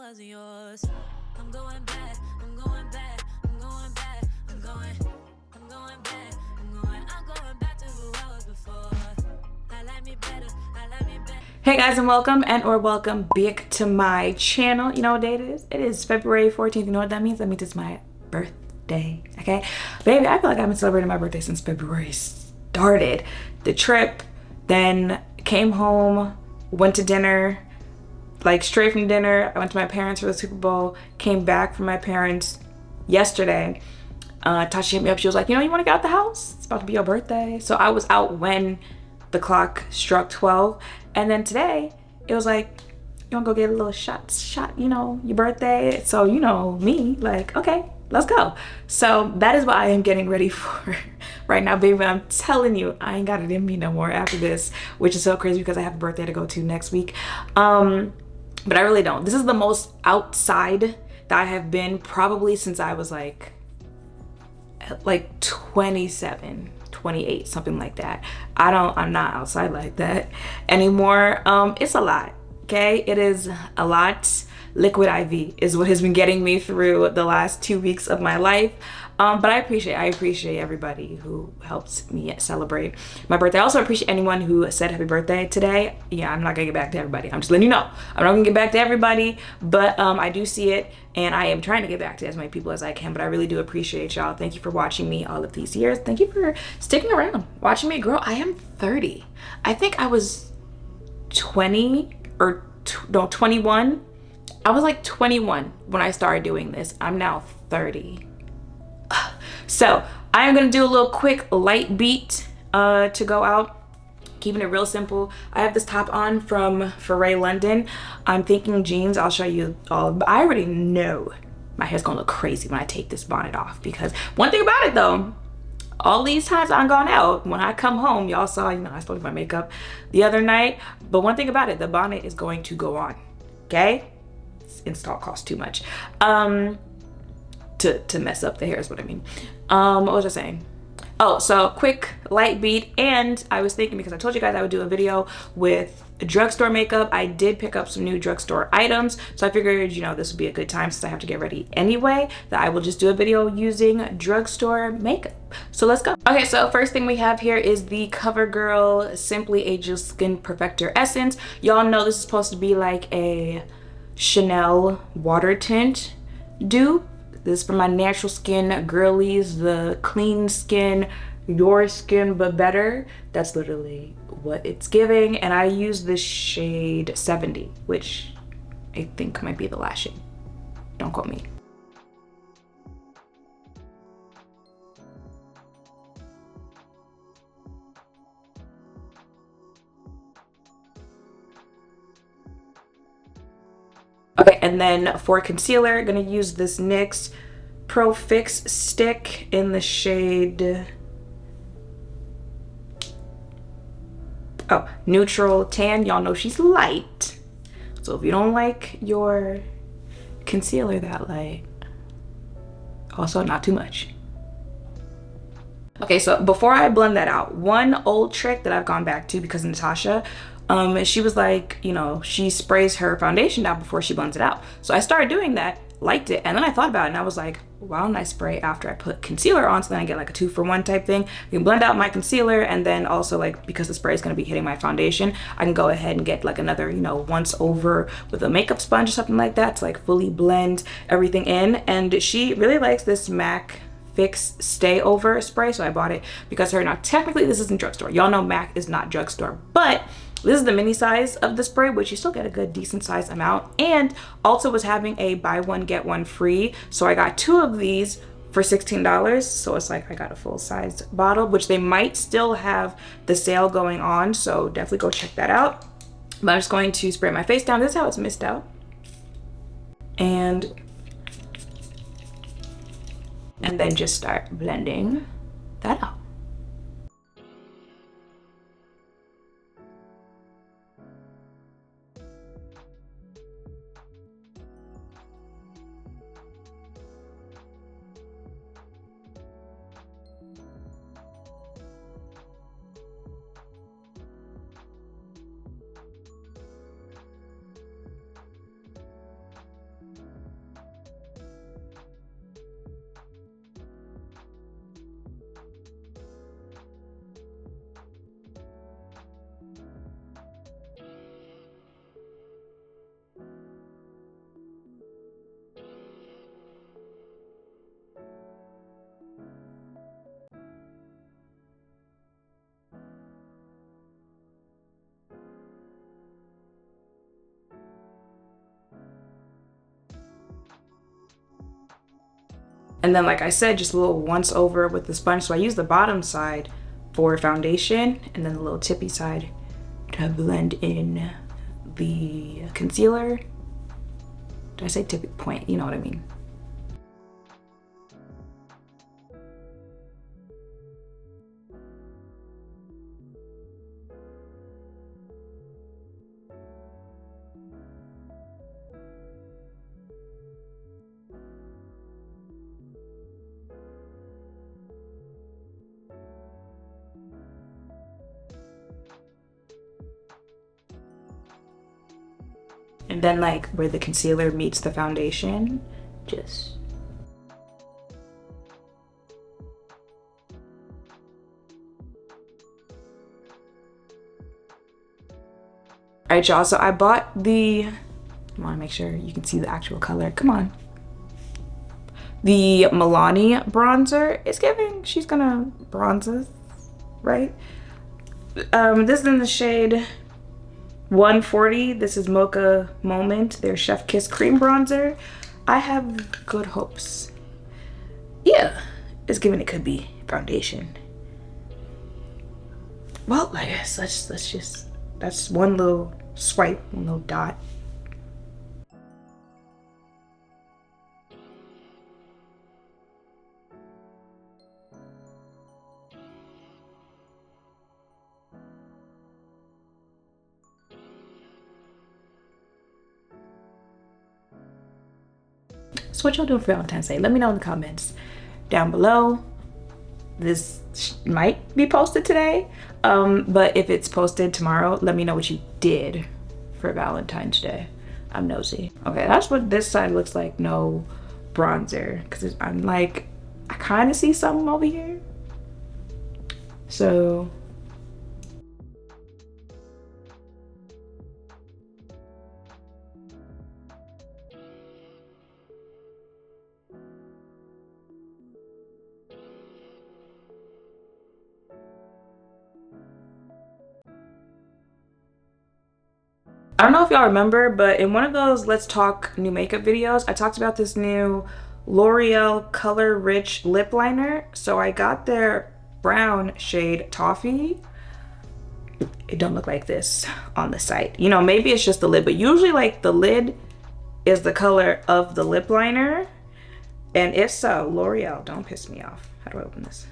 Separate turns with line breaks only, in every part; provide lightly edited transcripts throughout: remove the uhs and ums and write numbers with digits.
wasn't yours. I'm going back, I'm going back, I'm going back, I'm going back, I'm going back to who I was before. I like me better, I like me better. Hey guys, and welcome or welcome back to my channel. You know what day it is? It is February 14th. You know what that means? That means it's my birthday, okay? Baby, I feel like I've been celebrating my birthday since February started. The trip, then came home, went to dinner, like straight from dinner. I went to my parents for the Super Bowl, came back from my parents yesterday. Tasha hit me up. She was like, you know, you want to get out the house? It's about to be your birthday. So I was out when the clock struck 12. And then today, it was like, you want to go get a little shot, you know, your birthday. So, you know, me, like, okay, let's go. So that is what I am getting ready for right now, baby. I'm telling you, I ain't got it in me no more after this, which is so crazy because I have a birthday to go to next week. But I really don't. This is the most outside that I have been probably since I was like 27, 28, something like that. I'm not outside like that anymore. It's a lot, okay? It is a lot. Liquid IV is what has been getting me through the last 2 weeks of my life. But I appreciate everybody who helps me celebrate my birthday. I also appreciate anyone who said happy birthday today. Yeah, I'm not gonna get back to everybody. I'm just letting you know. I'm not gonna get back to everybody, but I do see it, and I am trying to get back to as many people as I can, but I really do appreciate y'all. Thank you for watching me all of these years. Thank you for sticking around, watching me grow. I am 30. I think I was 20 or no, 21. I was like 21 when I started doing this. I'm now 30. So I am gonna do a little quick light beat to go out, keeping it real simple. I have this top on from Foray London. I'm thinking jeans. I'll show you all, but I already know my hair's gonna look crazy when I take this bonnet off, because one thing about it though, all these times I've gone out, when I come home, y'all saw, you know, I spoke to my makeup the other night, but one thing about it, the bonnet is going to go on, okay? Install costs too much to mess up the hair is what I mean. What was I saying? Oh, so quick light beat. And I was thinking, because I told you guys I would do a video with drugstore makeup, I did pick up some new drugstore items, so I figured, you know, this would be a good time since I have to get ready anyway, that I will just do a video using drugstore makeup. So let's go. Okay, so first thing we have here is the CoverGirl Simply Ageless Skin Perfector Essence. Y'all know this is supposed to be like a Chanel water tint dupe. This is for my natural skin girlies, the clean skin, your skin but better. That's literally what it's giving. And I use this shade 70, which I think might be the last shade. Don't quote me. Okay, and then for concealer, gonna use this NYX Pro Fix stick in the shade Neutral Tan. Y'all know she's light, so if you don't like your concealer that light, also not too much. Okay, so before I blend that out, one old trick that I've gone back to because Natasha, she was like, you know, she sprays her foundation down before she blends it out. So I started doing that, liked it, and then I thought about it and I was like, why don't I spray after I put concealer on, so then I get like a 2-for-1 type thing. I can blend out my concealer, and then also, like, because the spray is going to be hitting my foundation, I can go ahead and get like another, you know, once over with a makeup sponge or something like that to like fully blend everything in. And she really likes this MAC Fix Stay Over spray, so I bought it because her. Now technically this isn't drugstore, y'all know MAC is not drugstore, but this is the mini size of the spray, which you still get a good decent size amount, and also was having a buy one get one free, so I got 2 of these for $16. So it's like I got a full size bottle, which they might still have the sale going on, so definitely go check that out. But I'm just going to spray my face down. This is how it's missed out, and then just start blending that out. And then, like I said, just a little once over with the sponge. So I use the bottom side for foundation and then the little tippy side to blend in the concealer. Did I say tippy point? You know what I mean. And then like where the concealer meets the foundation, just. All right, y'all, so I bought I wanna make sure you can see the actual color, come on. The Milani bronzer. It's giving, she's gonna bronze us, right? This is in the shade 140. This is Mocha Moment, their Chef Kiss Cream Bronzer. I have good hopes. Yeah, it's giving it could be foundation. Well, I guess let's just, that's one little swipe, one little dot. So what y'all doing for Valentine's Day? Let me know in the comments down below. This might be posted today, but if it's posted tomorrow, let me know what you did for Valentine's Day. I'm nosy. Okay, that's what this side looks like, no bronzer, because I'm like, I kind of see something over here. So I don't know if y'all remember, but in one of those Let's Talk New Makeup videos, I talked about this new L'Oreal Color Rich lip liner. So I got their brown shade Toffee. It don't look like this on the site. You know, maybe it's just the lid, but usually like the lid is the color of the lip liner. And if so, L'Oreal, don't piss me off. How do I open this?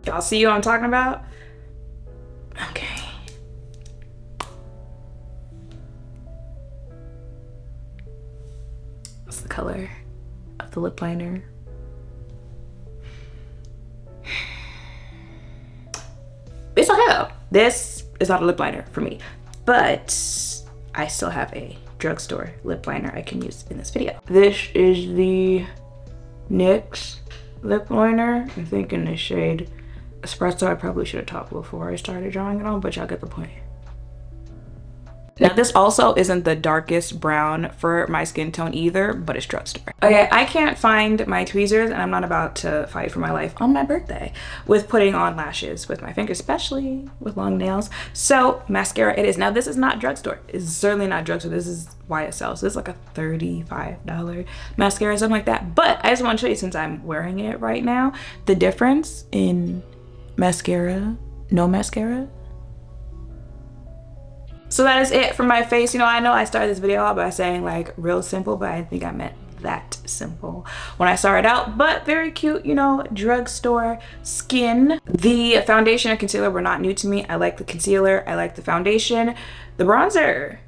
Y'all see what I'm talking about? Okay. That's the color of the lip liner. It's okay though. This is not a lip liner for me, but I still have a drugstore lip liner I can use in this video. This is the NYX lip liner, I think in the shade Espresso. I probably should have talked before I started drawing it on, but y'all get the point. Now this also isn't the darkest brown for my skin tone either, but it's drugstore. Okay, I can't find my tweezers and I'm not about to fight for my life on my birthday with putting on lashes with my fingers, especially with long nails. So mascara it is. Now this is not drugstore. It's certainly not drugstore. This is YSL. So this is like a $35 mascara, something like that. But I just want to show you, since I'm wearing it right now, the difference in mascara, no mascara. So that is it for my face. You know I started this video out by saying like real simple, but I think I meant that simple when I started out. But very cute, you know, drugstore skin. The foundation and concealer were not new to me. I like the concealer, I like the foundation. The bronzer,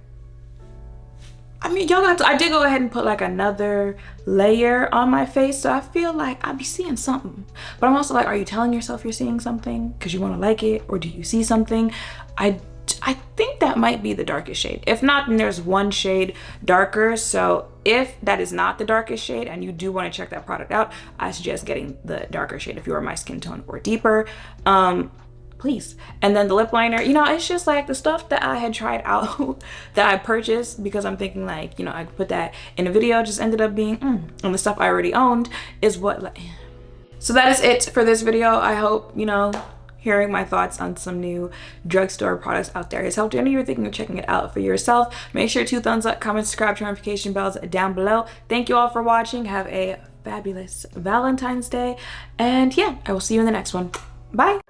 I mean, y'all got to, I did go ahead and put like another layer on my face, so I feel like I'll be seeing something. But I'm also like, are you telling yourself you're seeing something because you want to like it, or do you see something? I think that might be the darkest shade. If not, then there's one shade darker. So if that is not the darkest shade and you do want to check that product out, I suggest getting the darker shade if you are my skin tone or deeper. Please. And then the lip liner, you know, it's just like the stuff that I had tried out that I purchased because I'm thinking like, you know, I could put that in a video, just ended up being and the stuff I already owned is what. So that is it for this video. I hope, you know, hearing my thoughts on some new drugstore products out there has helped any of you thinking of checking it out for yourself. Make sure to thumbs up, comment, subscribe, turn notification bells down below. Thank you all for watching. Have a fabulous Valentine's Day, and yeah, I will see you in the next one. Bye.